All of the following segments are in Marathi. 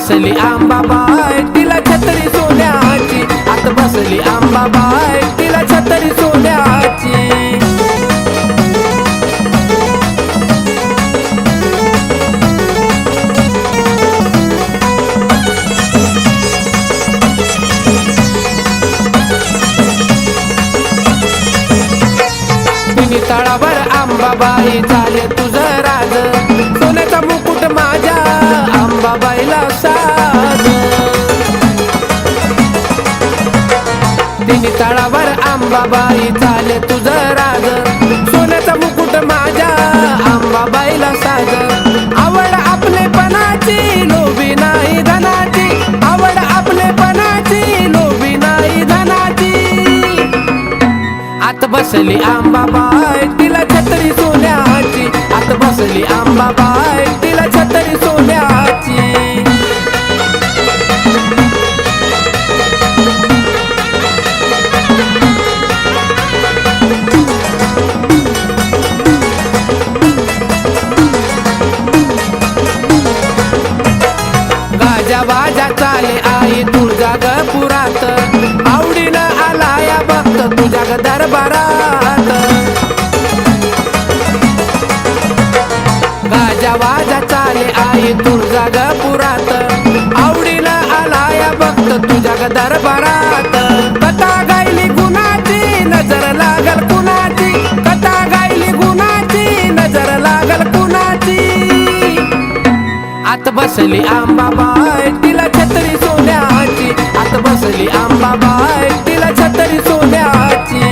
बसली आंबाबाई तिला छत्री सोन्याची, आत बसली आंबाबाई तिला छत्री सोन्याची. तळावर आंबाबाई झाले तुझं राज, सोन्याचा मुकुट माझ्या आंबाबाईला साज. तिन्ही तळावर आंबाबाई झाले तुझं राज, सोन्याचा मुकुट माझ्या आंबाबाईला साज. आवड आपलेपणाची लोभी नाही धनाची, आवड आपलेपणाची लोभी नाही धनाची. आत बसली आंबाबाई तिला छत्री सोन्याची, आत बसली आंबाबाई तिला छत्री सोन्याची. गाजा वाजा चाले आई तुळजा ग पुरात, आवडीनं आला या भक्त तुझ्या ग दरबारात. गाजा वाजा चाले आई तुळजा ग पुरात, आवडीनं आला या भक्त तुझ्या ग दरबारात. कथा गायली गुणाची नजर लागल कुणाची, कथा गायली गुणाची नजर लागल कुणाची. आत बसली आंबाबाई तिला छत्री सोन्याची, आत बसली आंबाबाई तिला छत्री सोन्याची.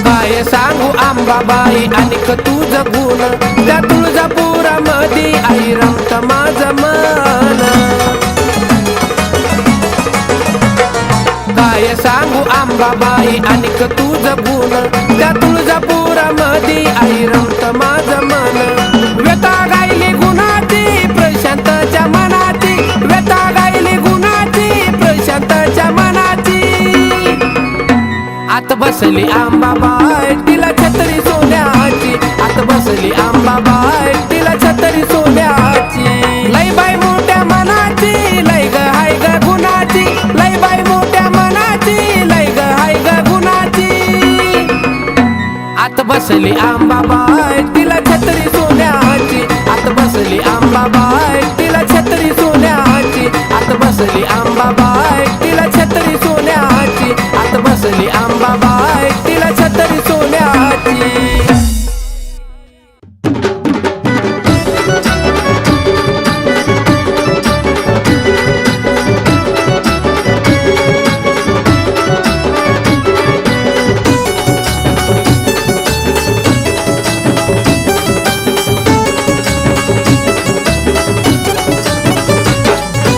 काय सांगू आंबाबाई अनिक तुझं गुण, त्या तुळजापुरामध्ये आई रमत माझं मन. काय सांगू आंबाबाई अनिक तुझं गुण, त्या तुळजापुरामध्ये आई रमत माझं मन. व्यथा गायली गुणाची प्रशांतच्या मनाची, व्यथा गायली गुणाची प्रशांतच्या मनाची. आत बसली आंबाबाई तिला छत्री सोन्याची, आत बसली आंबाबाई तिला छत्री सोन्याची. लय बाई मोठ्या मनाची लय ग हाय ग गुणाची, लय बाई मोठ्या मनाची लय ग हाय ग गुणाची. आत बसली आंबाबाई तिला छत्री सोन्याची, आत बसली आंबाबाई तिला छत्री सोन्याची, आत बसली आंबाबाई तिला छत्री सोन्याची, आत बसली आंबाबाई तिला छत्री सोन्याची.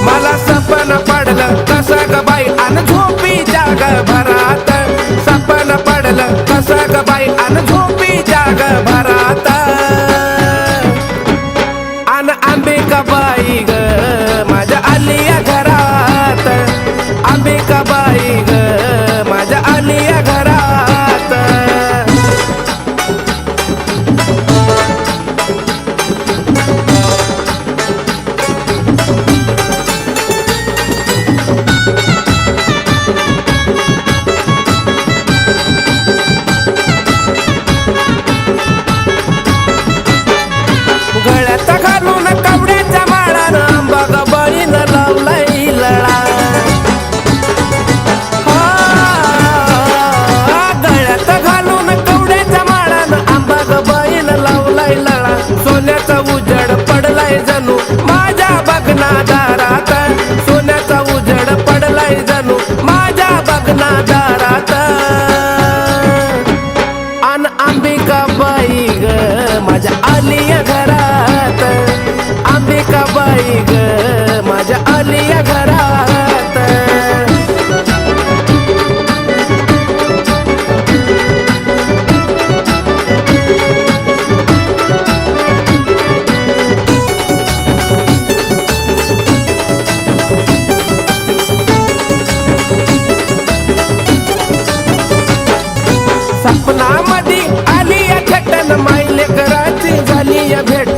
मला सपन पडलं कसं ग बाई अन झोपी जाग भरात, सपन पडलं कसं ग बाई अन झोपी जाग भरात. अन अंबिकाबाई ग माझ्या आलिया घरात, अंबिकाबाई ग माझ्या आलिया घरात. गळ्यात घालून कवड्याच्या माळानं अंबाबाईनं लावलाय लळा. गळ्यात घालून कवड्याच्या माळानं अंबाबाईनं लावलाय लळा. सोन्याचा उजड पडलाय जणू माझ्या बघनादारात, सोन्याचा उजड पडलाय जणू माझ्या बघनादारात. अन अंबिकाबाई ग माझ्या आलिया घरात, अंबिकाबाई ग माझ्या आलिया घरात. सपनामध्ये आली या थेटन मायले कराची झाली या भेट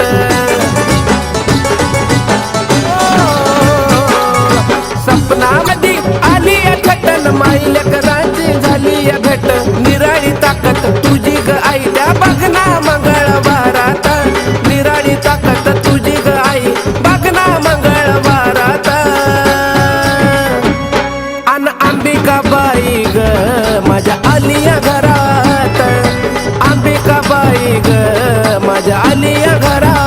सपनामध्ये आली या थेटन मायले कराची झाली या भेट निराळी ताकद तुझी ग आई त्या बघना मंगळवारात निराळी ताकद तुझी ग आई बघना मंगळवारात अन अंबिकाबाई ग माझ्या आलिया घरात अंबिकाबाई ग माझ्या आलिया घरात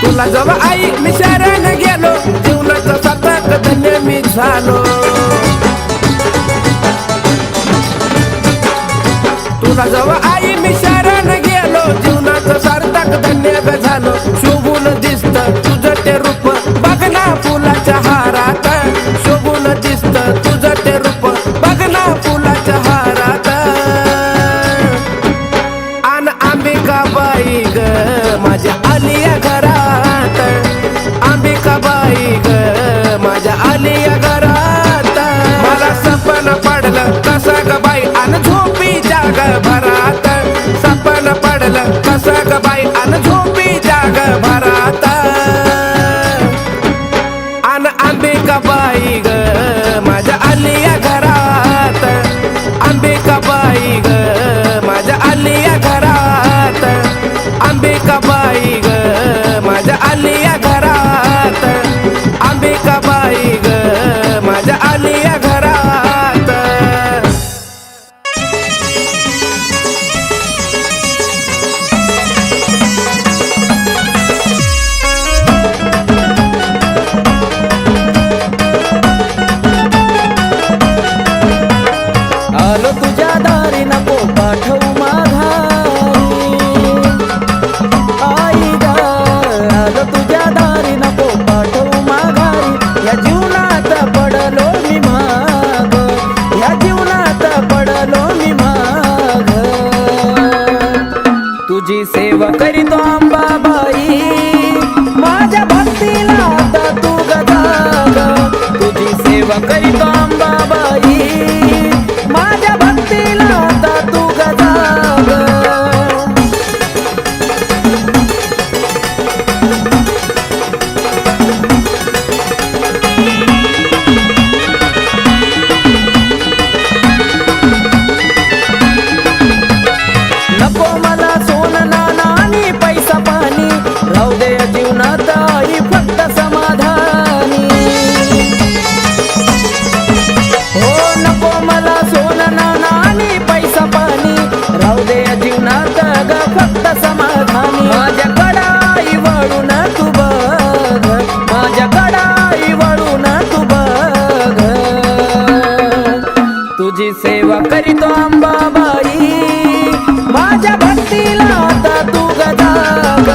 तुला जेव्हा आई मी शरण गेलो जीवनाचं सार्थक धन्य मी झालो तुला जेव्हा आई मी शरण गेलो जीवनाचं सार्थक धन्य झालो शोभून दिसत तुझं ते रूप बघना फुलाच्या हारात शोभून दिसत तुझं ते रूप बघना फुलाच्या हारात अन अंबिकाबाई ग माझ्या आलिया घरात अंबिकाबाई ग माझ्या आलिया घरात मला सपन पडलं कसं ग बाई अन झोपी जाग भरात सपन पडलं कसं ग बाई अन झोपी जाग भरात अन अंबिकाबाई ग माझ्या आलिया घरात अंबिकाबाई ग माझ्या आलिया घरात अंबिकाबाई ग माझ्या आलिया घरात अंबिकाबाई ग माझ्या आलिया घरात आलो तुझ्या दारी नको पाठवू माघारी आई ग आलो तुझ्या दारी नको पाठवू माघारी या जीवनात पडलो मी माग या जीवनात पडलो मी माग तुझी सेवा करीतो अंबाबाई माझ्या भक्तीला आता तू गजाग तुझी सेवा करीतो अंबाबाई माझ्या भक्तीला आता तू गजाग नको मला सोनं नाणं आणि पैसा पाणी राहू दे या जीवनात आई फक्त समाधानी हो नको मला सोनं नाणं आणि पैसा पाणी राहू दे या जीवनात ग फक्त समाधानी माझ्याकडं आई वळून तू बघ माझ्याकडं आई वळून तू बघ तुझी सेवा करीतो अंबाबाई माझ्या भक्तीला आता तू गजाग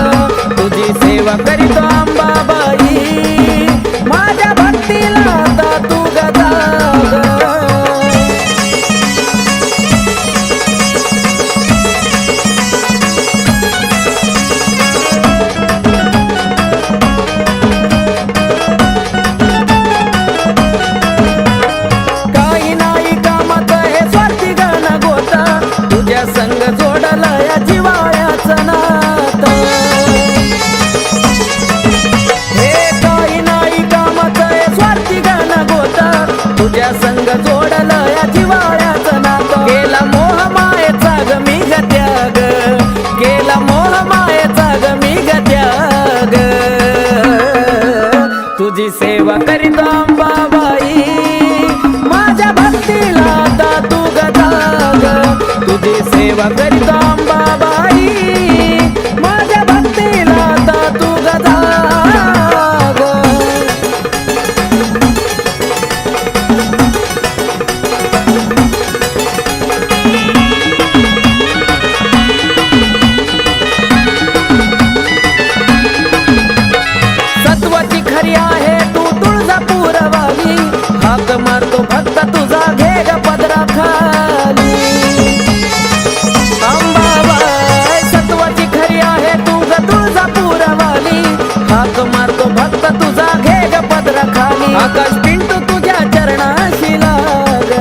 तुझी सेवा करीतो अंबाबाई माझ्या भक्तीला आता तू गजाग काही नाही कामात हे स्वार्थी गाणं गोता तुझ्या संग जोडला या जिवाळ्याचं नातं हे काही नाही कामात हे स्वार्थी गाणं गोता तुझ्या संग जोडला या जिवाळ्याचं नातं केला मोह मायेचा ग मी ग त्याग केला मोह मायेचा ग मी ग त्याग तुझी सेवा करीतो अंबाबाई माझ्या भक्तीला आता तू गजाग तुझी सेवा करीतो अंबाबाई माझ्या भक्तीला आता तू गजाग सत्वाची खरी आहे तू तुळजापूर वाली हाक आता तुझा घे ग पदरा खाली आकाश पिंटू तुझ्या चरणाशी लाग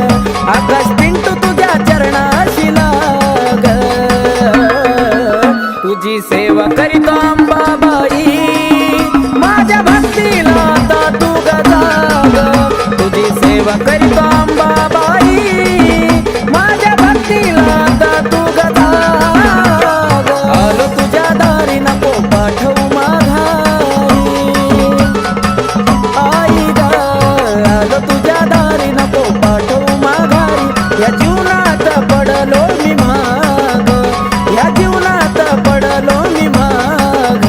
आकाश पिंटू तुझ्या चरणाशी लाग तुझी सेवा करीतो अंबाबाई माझ्या भक्तीला आता तू गजाग तुझी सेवा करीतो अंबाबाई माझ्या भक्तीला आता तू गजाग आलो तुझ्या दारी नको पाठवू माघारी आई ग आलो तुझ्या दारी नको पाठवू माघारी या जीवनात पडलो मी माग या जीवनात पडलो मी माग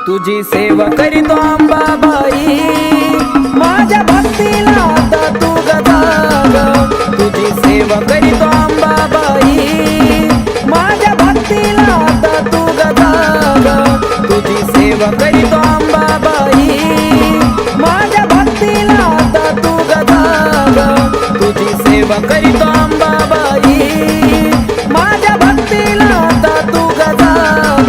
तुझी सेवा करीतो अंबाबाई माझ्या भक्तीला आता तू गजाग तुझी सेवा करीतो अंबाबाई माझ्या भक्तीला आता तू गजाग तुझी सेवा करीतो अंबाबाई माझ्या भक्तीला आता तू गजाग तुझी सेवा करीतो अंबाबाई माझ्या भक्तीला आता तू गजाग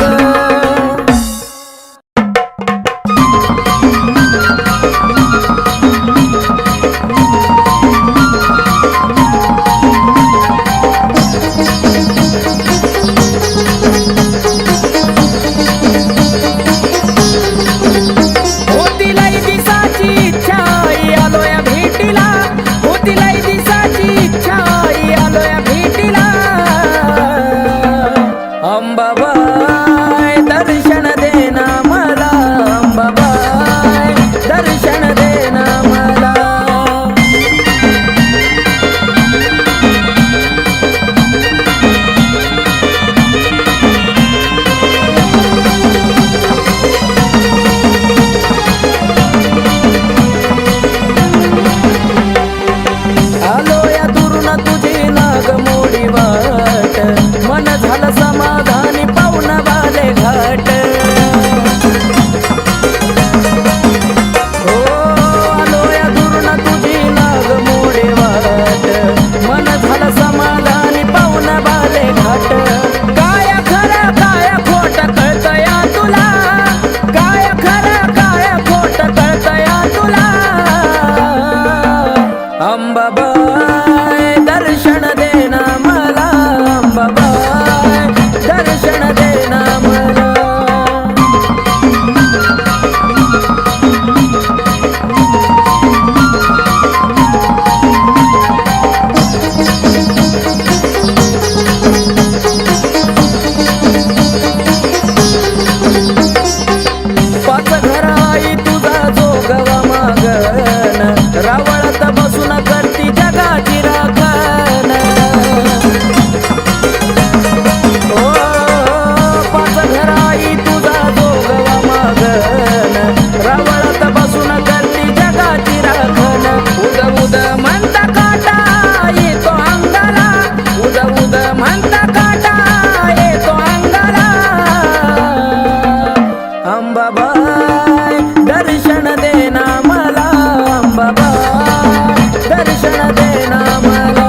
होती लई दिसाची इच्छा आई आलो या भेटीला होती लई दिसाची इच्छा आई आलो या भेटीला अंबाबाई दर्शन देना मला अंबाबाई दर्शन देना मला आलो या दुरून तुझी नाग मोडी वाट मन झालं समाधानी पाहुण बाले घाट हो आलो या दुरून तुझी नाग मोडी वाट मन झालं समाधानी पाहुण बाले घाट काय खरं काय खोट कळतं या तुला काय खरं काय खोट कळतं या तुला अंबाबाई दर्शन देना मला अंबाबाई दर्शन देना मला पाच घराई तुझा जोगवा मागन रावळात बसून करती जगाची राखण ओ पाच घराई तुझा जोगवा मागन रावळात बसून करती जगाची राखण उद उद म्हणता काटा येतो अंगाला उद उद म्हणता काटा येतो अंगाला अंबाबाई दर्शन देना मला अंबाबाई दर्शन देना मला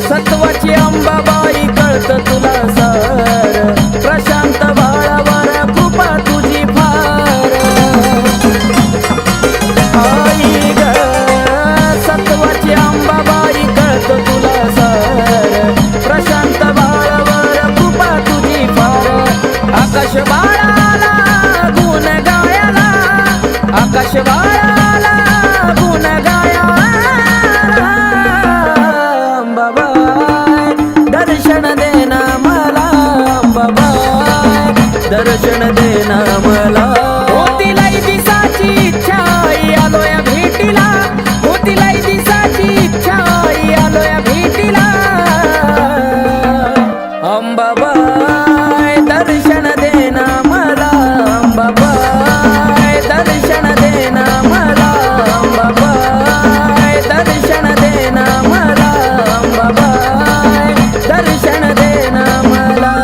सत्वाची अंबाबाई कळत तुला सार प्रशांत बाळावर कृपा तुझी फार आई ग सत्वाची अंबाबाई कळत तुला सार प्रशांत बाळावर कृपा तुझी फार आकाश बाळाला गुण गायला आकाश बाळाला गुण गायला अंबाबाई दर्शन देना मला अंबाबाई दर्शन देना मला होती लई दिसाची इच्छा आई आलो या भेटीला होती लई दिसाची इच्छा आई आलो या भेटीला अंबाबाई दर्शन देना मला अंबाबाई दर्शन देना मला अंबाबाई दर्शन देना मला अंबाबाई दर्शन देना मला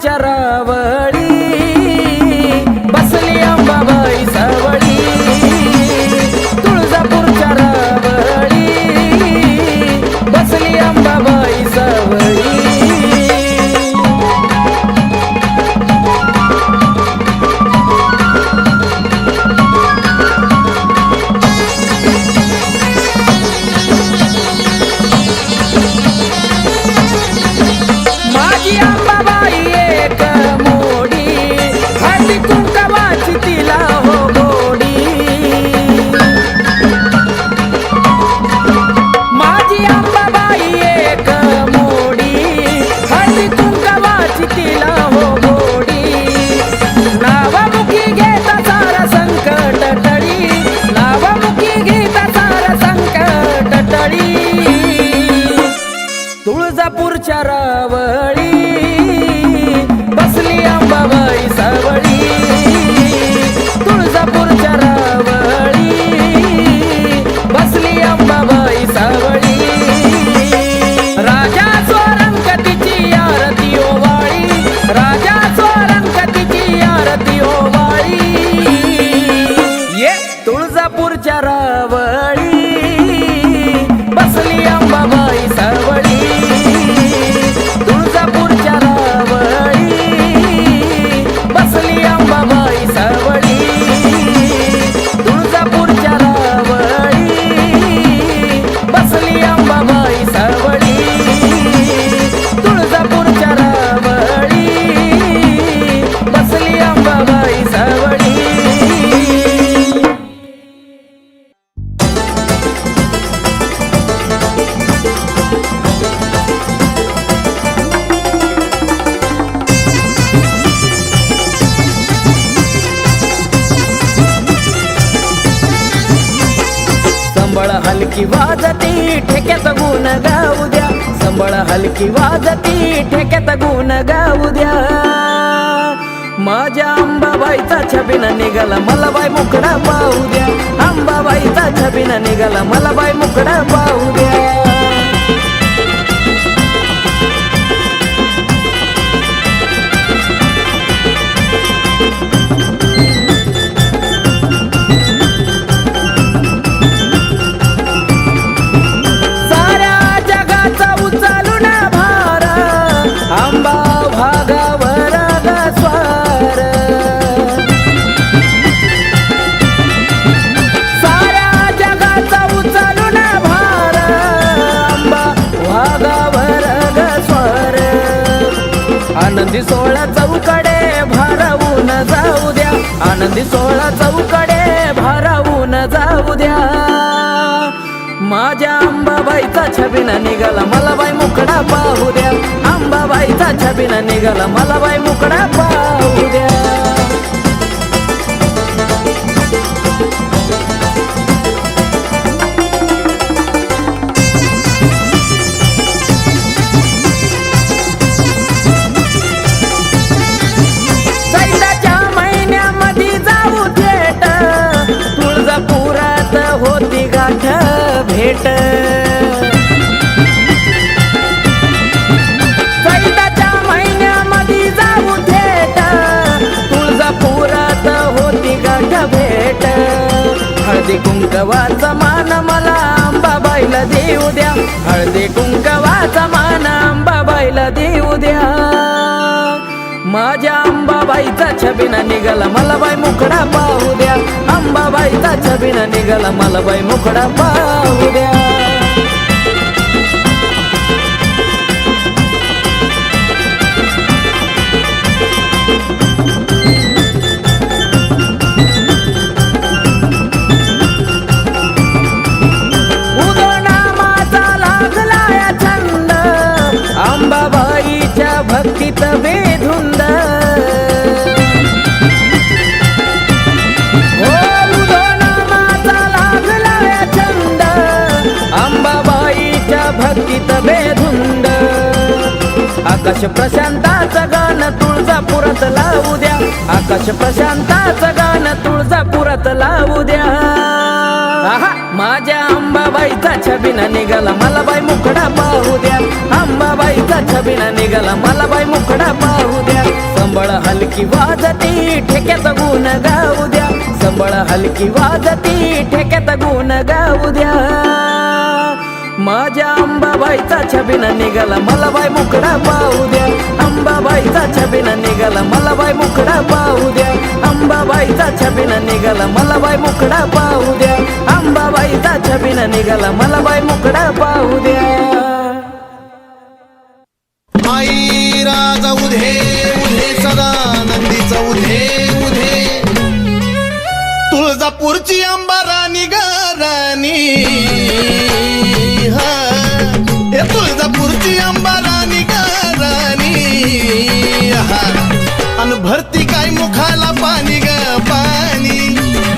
तुळजापूरच्या रावळी बसली अंबाबाई सावळी. तुळजापूरच्या रावळी बसली अंबाबाई सावळी. माझी अंबाबाई एक मोडी हळदी कुंकवाची तिला हो गोडी. माझी अंबाबाई एक मोडी हळदी कुंकवाची तिला हो गोडी. नावामुखी घेता सारा संकट टळी. नावामुखी घेता सारा संकट टळी. तुळजापूरच्या रावळी बसली अंबाबाई सावळी. तुळजापूरच्या रावळी बसली अंबाबाई सावळी. राजा स्वरंगतीची आरती ओवाळी. राजा स्वरंगतीची आरती ओवाळी. ये तुळजापूरच्या रावळी बसली अंबाबाई सावळी. तुळजापूरच्या रावळी बसली अंबाबाई सावळी. तुळजापूरच्या रावळी बसली अंबाबाई सावळी. तुळजापूरच्या रावळी बसली अंबाबाई सावळी. संबळ हलकी वाजती ठेक्यात गुण गाऊ द्या. संबळ हलकी वाजती ठेक्यात गुण गाऊ द्या. माझ्या अंबाबाईचा छबिना निघाला मला बाई मुकडा पाहू द्या. अंबाबाईचा छबिना निघाला मला बाई मुकडा पाहू द्या. साऱ्या जगाचा उचलून भार अंबा भागावर ग स्वार. साऱ्या जगाचा उचलून भार अंबा भागावर ग स्वार. आनंदी सोहळा चौकडे भारावून जाऊ द्या. आनंदी सोहळा चौकडे भारावून जाऊ द्या. माझ्या अंबाबाईचा छबिना निघाला मला बाई मुकडा पाहू द्या. अंबाबाईचा छबिना निघाला मला बाई मुकडा पाहू द्या. चैत्राच्या महिन्यामध्ये जाऊ थेट तुळजापुरात होती गाठ भेट. चैत्राच्या महिन्यामध्ये जाऊ थेट तुळजापुरात होती गाठ भेट. हळदी कुंकवाचा मान मला अंबाबाईला देऊ द्या. हळदी कुंकवाचा मान अंबाबाईला देऊ द्या. माझ्या अंबाबाईचा छबिना निघाला मला बाई मुकडा पाहू द्या. अंबाबाईचा छबिना निघाला मला बाई मुकडा पाहू द्या. उदोनामाचा लागला या छंद अंबाबाईच्या भक्तीत बेधुंद. भक्तीत बेधुंद. आकाश प्रशांताचं गाणं तुळजापुरात लावू द्या. आकाश प्रशांताचं गाणं तुळजापुरात लावू द्या. माझ्या अंबाबाईचा छबिना निघाला मला बाई मुकडा पाहू द्या. अंबाबाईचा छबिना निघाला मला बाई मुखडा पाहू द्या. संबळ हलकी वाजती ठेक्यात गुण गाऊ द्या. संबळ हलकी वाजती ठेक्यात गुण गाऊ द्या. माझ्या अंबाबाईचा छबिना निघाला मला बाई मुखडा पाहू द्या. अंबाबाईचा छबिना निघाला मला बाई मुखडा पाहू द्या. अंबाबाईचा छबिना निघाला मला बाई मुखडा पाहू द्या. अंबाबाईचा छबिना निघाला मला बाई मुखडा पाहू द्या. आई राजा उधे उधे सदा नंदीचा उधे उधे तुळजापूरची अंबा राणी ग राणी हा हे तुळजापूरची अंबा राणी ग राणी हा अन भरती काय मुखाला पाणी ग पाणी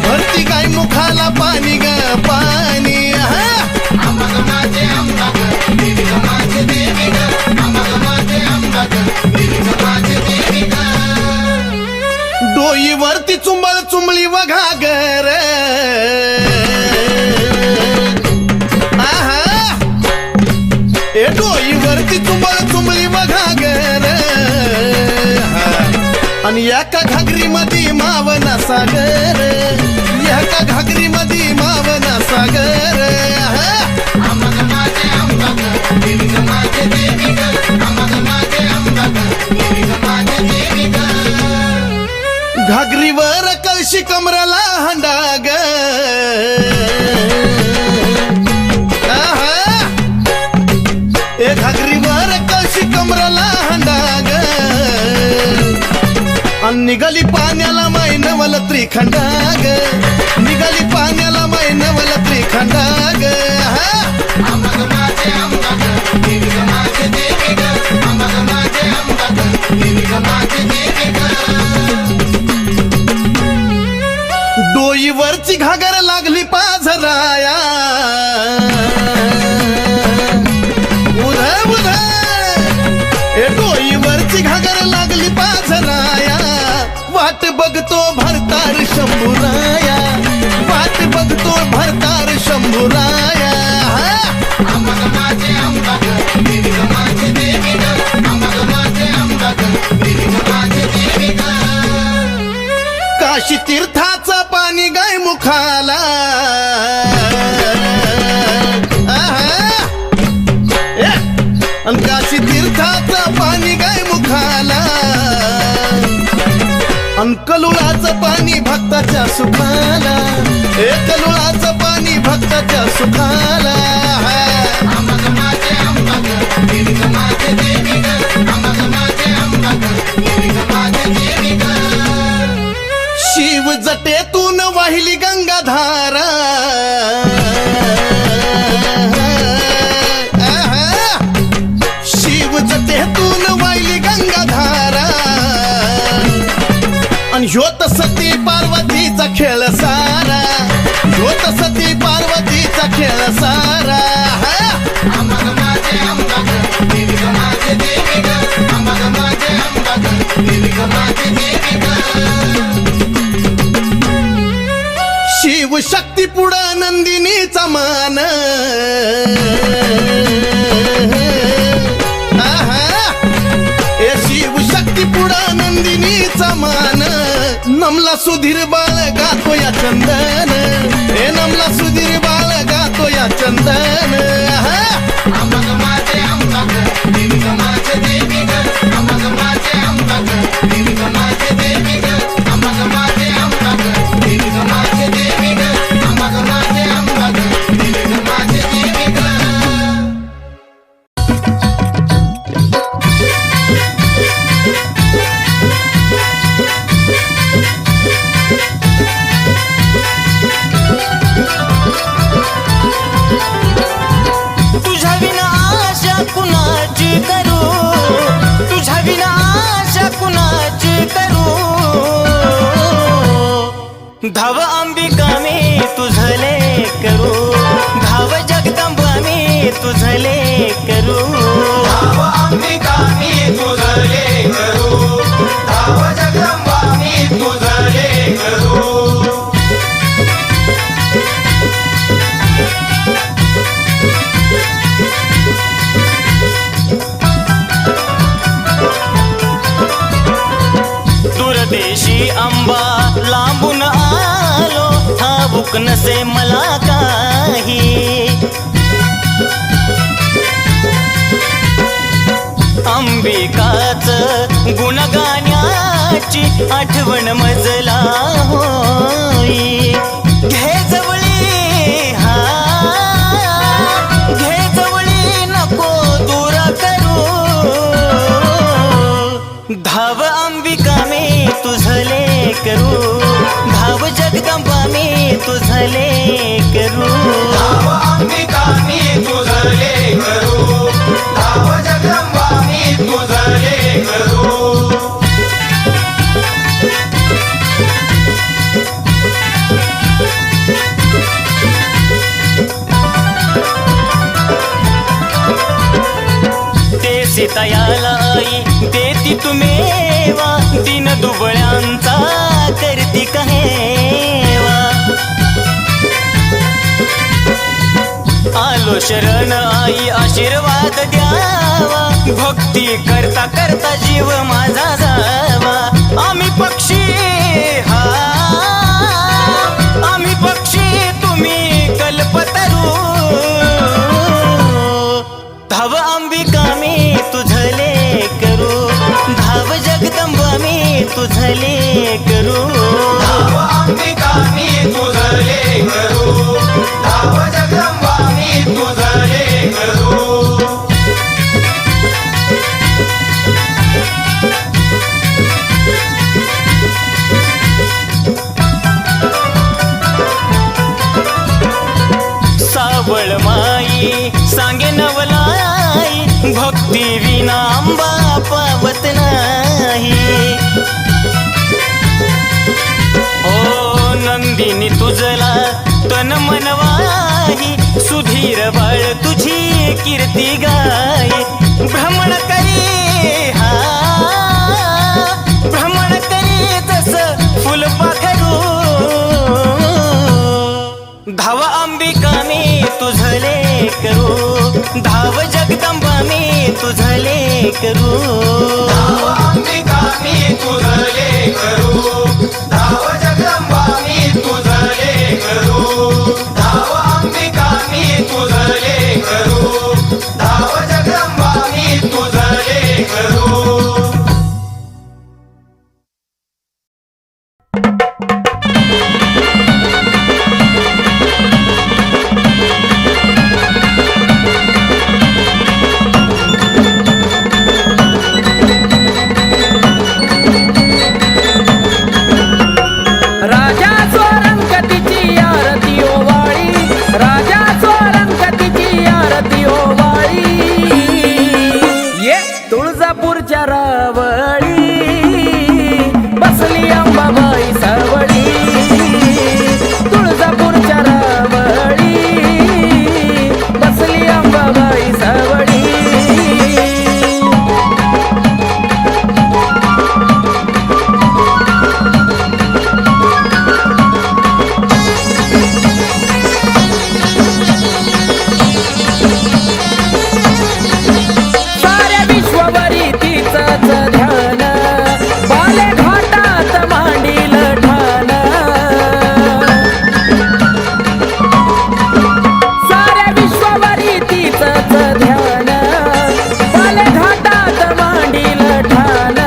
भरती काय मुखाला पाणी ग पाणी हा डोईवरती चुंबळ चुंबळी वघागर आहा ए डोईवरती चुंबळ चुंबळी वघागर आणि एका घागरी मध्ये मावना सागर एका घागरी मध्ये मावना सागर घागरीवर कळशी कमराला हंडाग ए घागरीवर कळशी कमराला हंडाग अन निघाली पाण्याला मैनवल त्रिखंडाग निघाली पाण्याला मैनवल त्रिखंडाग डोईवरची घागर लागली पाझराया उध उध ए डोईवरची घागर लागली पाझराया वाट बघतो भरतार शंभूराया वाट बघतो भरतार शंभूराया काशी तीर्थाचं पाणी गाय मुखाला अन काशी तीर्थाचं पाणी गाय मुखाला अन कलुळाचं पाणी भक्ताच्या सुखाला ए कलुळाचं पाणी भक्ताच्या सुखाला शिव जटेतून वाहिली गंगाधारा शिव जटेतून वाहिली गंगाधारा आणि ह्योत सती पार्वतीचा खेळ सारा ह्योत सती पार्वतीचा खेळ सारा शिव शक्ती पुढं नंदिनीचा मान ए शिव शक्ती पुढं नंदिनीचा मान नमला सुधीर बाळ गातो या चंदन ए नमला सुधीर बाळ गातो या चंदन तुझ्या विना आशा कुणाची करू तुझ्या विना आशा कुणाची करू धाव अंबिका मी तुझले करू धाव जगदंबा मी तुझले करू धाव अंबिका मी तुझले करू धाव जगदंबा मी तुझले करू पुरची आंबा लांबून आलो ठाऊक नसे मला काही अंबिकाच गुणगाण्याची आठवण मजला होई घे जवळी हा घे जवळी नको दूर करू धाव अंबिका मी तुझले करू धाव जगदंबा मी तुझले करू धाव अंबिका मी तुझले करू धाव जगदंबा मी तुझले करू ते सीतायाला आई देती तुम्हेवा दिन दुबळ्यांचा करती कहेवा आलो शरण आई आशीर्वाद द्यावा भक्ती करता करता जीव माझा जावा आम्ही पक्षी हा आम्ही पक्षी तुम्ही कल्पतरू धाव अंबिका मी तुझले करू धाव जगदंबा मी तुझले करू धाव अंबिका मी तुझले करू धाव जगदंबा मी तुझले करू सावळ माई सांगे नवलाई भक्ती विना आंबा पावत नाही ओ नंदिनी तुझला तन मनवाही सुधीर बाळ तुझी कीर्ती गाय भ्रमण करी हा भ्रमण करी तस फुलपाखरू धाव अंबिका मी तुझले करू धाव जगदंबा मी तुझले करू धाव अंबिका मी तुझले करू धाव जगदंबा मी तुझले करू धाव अंबिका मी तुझले करू धाव जगदंबा मी तुझले करू राजा स्वरंगतीची आरती ओवाळी राजा स्वरंगतीची आरती ओवाळी ये तुळजापूरच्या रावळी बसली अंबाबाई सावळी तुळजापूरच्या रावळी बसली अंबाबाई सावळी साऱ्या विश्वभरी तिचंच ध्यान बाले घाटात मांडील ठाण साऱ्या विश्वभरी तिचंच ध्यान बाले घाटात मांडील ठाण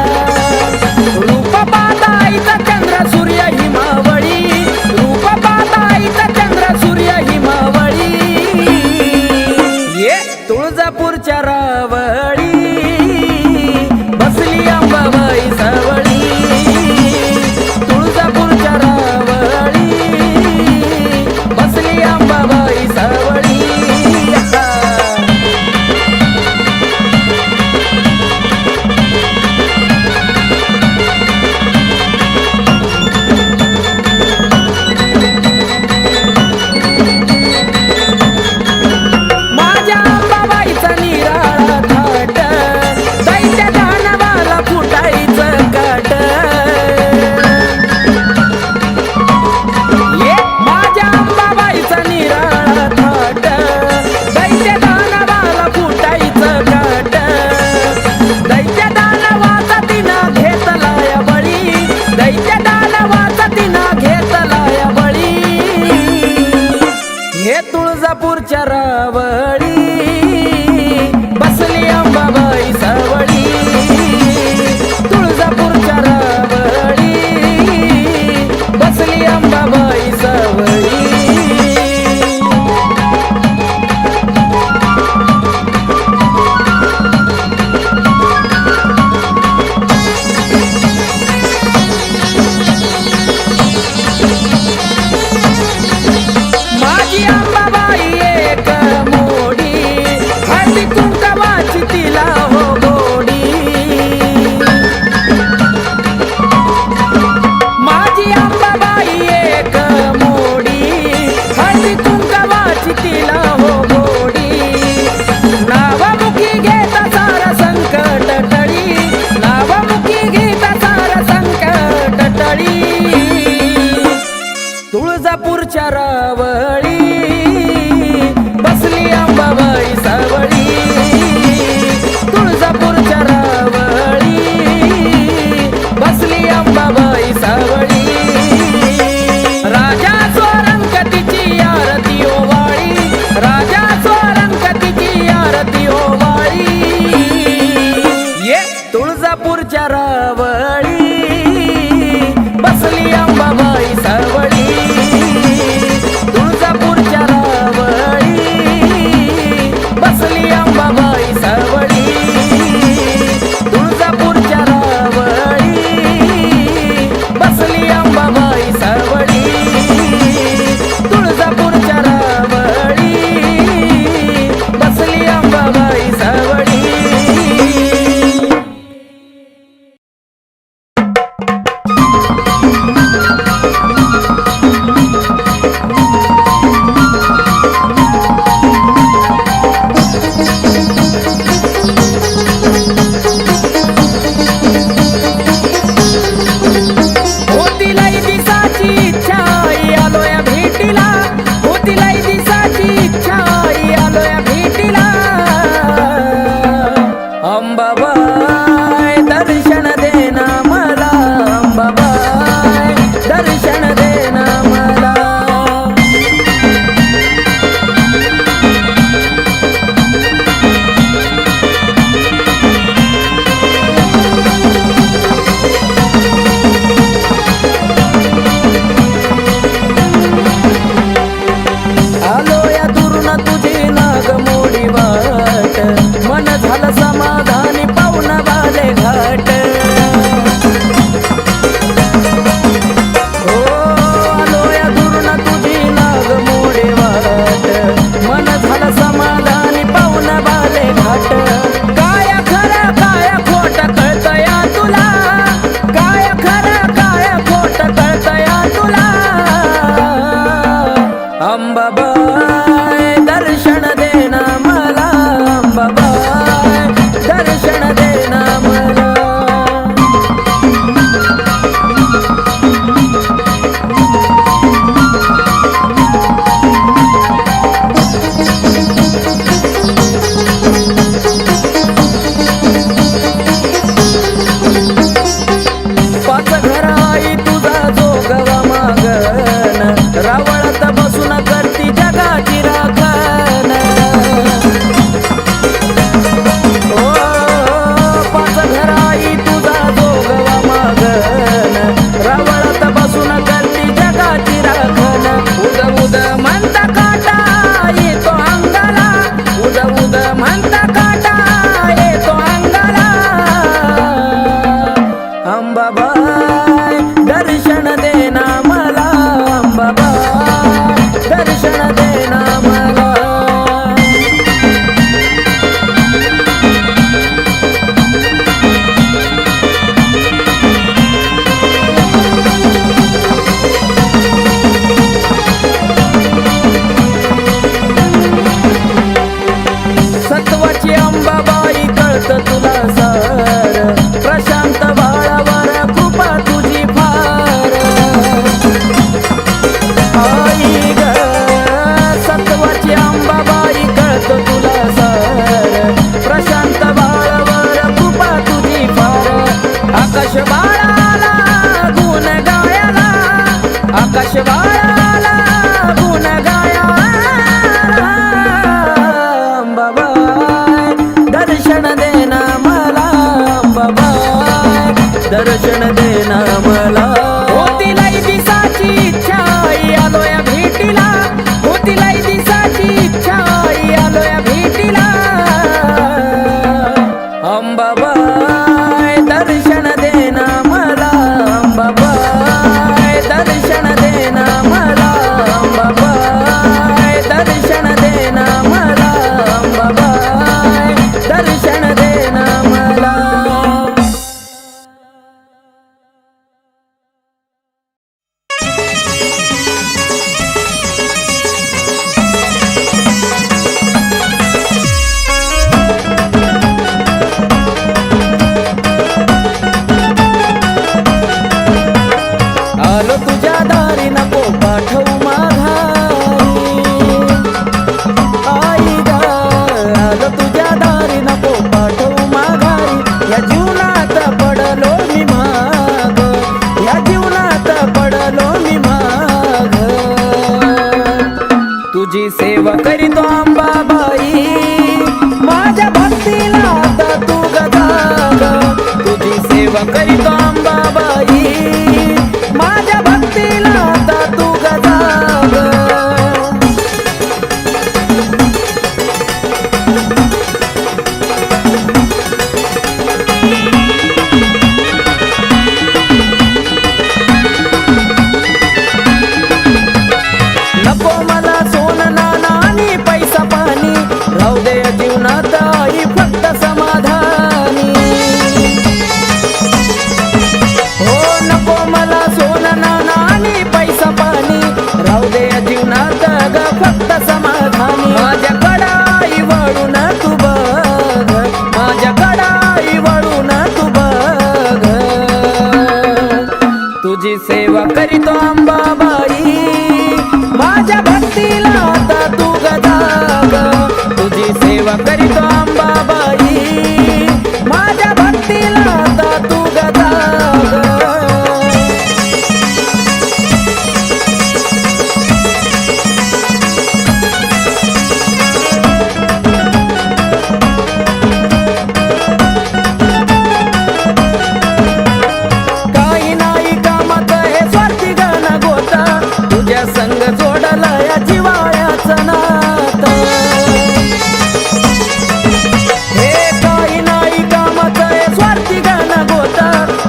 रूप पाहताईचा चंद्र सूर्य हिमावळी रूप पाहताईचा चंद्र सूर्य हिमावळी ये तुळजापूरच्या रावळी बसली अंबाबाई सावळी तुळजापूरच्या रावळी बसली अंबाबाई सावळी माझ्या अंबाबाईचा निराळा थाट झालं समाधानी पाहुण बाले घाट हो आलो या दुरून तुझी नाग मोडे वाट मन झालं समाधानी पाहुण बाले घाट काय खरं काय खोट कळतया तुला काय खरं काय खोट कळतया तुला अंबाबाई दर्शन देना मला अंबाबाई दर्शन देना मला पाच घराई तुझा जोगवा मागन रावळात बसून करती जगाची राखण ओ पाच घराई तुझा जोगवा मागन रावळात बसून करती जगाची राखण उद उद म्हणता काटा येतो अंगाला उद उद म्हणता काटा येतो अंगाला अंबाबाई दर्शन देना मला अंबाबाई दर्शन देना मला सत्वाची अंबाबाई कळत तुला सार प्रशांत बाळावर कृपा तुझी फार आई ग सत्वाची अंबाबाई कळत तुला सार प्रशांत बाळावर कृपा तुझी फार आकाश बाळाला गुण गायला आकाश बाळाला गुण गायला अंबाबाई दर्शन देना मला अंबाबाई दर्शन देना मला होती लाई दिसाची इच्छा आई आलो या भेटीला होती लाई दिसाची इच्छा आई आलो या भेटीला अंबाबाई दर्शन देना मला अंबाबाई दर्शन देना मला अंबाबाई दर्शन देना मला अंबाबाई दर्शन देना मला आलो तुझ्या दारी नको पाठवू माघारी आई ग आलो तुझ्या दारी नको पाठवू माघारी या जीवनात पडलो मी माग या जीवनात पडलो मी माग तुझी सेवा करीतो अंबाबाई माझ्या भक्तीला आता तू गजाग तुझी सेवा करीतो अंबाबाई माझ्या भक्तीला आता तू गजाग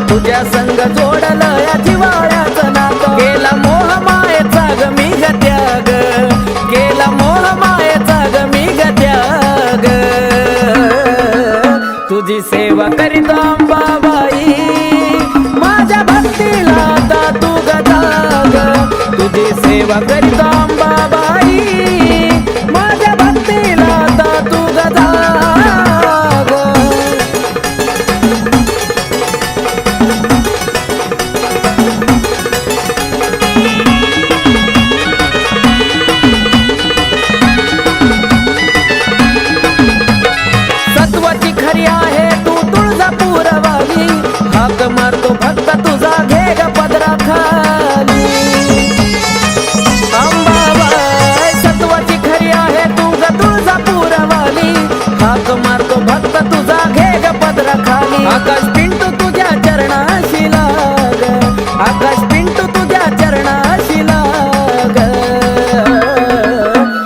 तुझ्या संग जोडलं या जिवाळ्याचं नातं केला मोह मायेचा ग मी ग त्याग केला मोह मायेचा ग मी ग त्याग तुझी सेवा करीत अंबाबाई माझ्या भक्तीला आता तू ग जाग तुझी सेवा करीत अंबाबाई माझ्या भक्तीला आता तू ग जाग सत्वाची खरी आहे तू तुळजापूरवाली हाक मारतो भक्त तुझा घे ग पदरा खाली अंबाबाई सत्वाची खरी आहे तू ग तुळजापूरवाली हाक मारतो भक्त तुझा घे ग पदरा खाली आकाश पिंटू तुझ्या चरणाशी लाग आकाश पिंटू तुझ्या चरणाशी लाग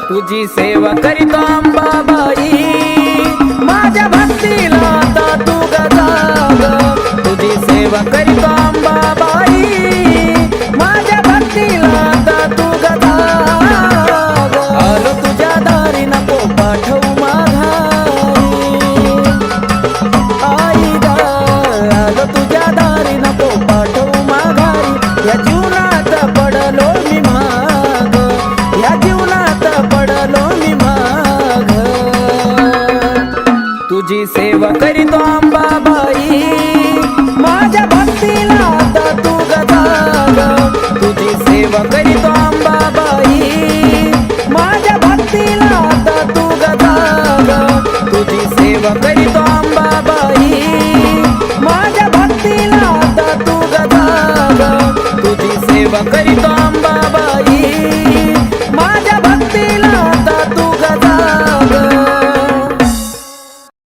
तुझी सेवा करीतो अंबाबाई माझ्या भक्तीला आता तू ग जाग तुझी सेवा करीतो अंबाबाई माझ्या भक्तीला आता तू ग जाग आलो तुझ्या दारी नको पाठवू माघारी आई ग आलो तुझ्या दारी नको पाठवू माघारी या जीवनात पडलो मी माग या जीवनात पडलो मी माग तुझी सेवा करीतो अंबाबाई माझ्या भक्तीला आता तू ग जाग तुझी सेवा करीतो अंबाबाई माझ्या भक्तीला आता तू ग जाग तुझी सेवा करीतो अंबाबाई माझ्या भक्तीला आता तू ग जाग तुझी सेवा करीतो अंबा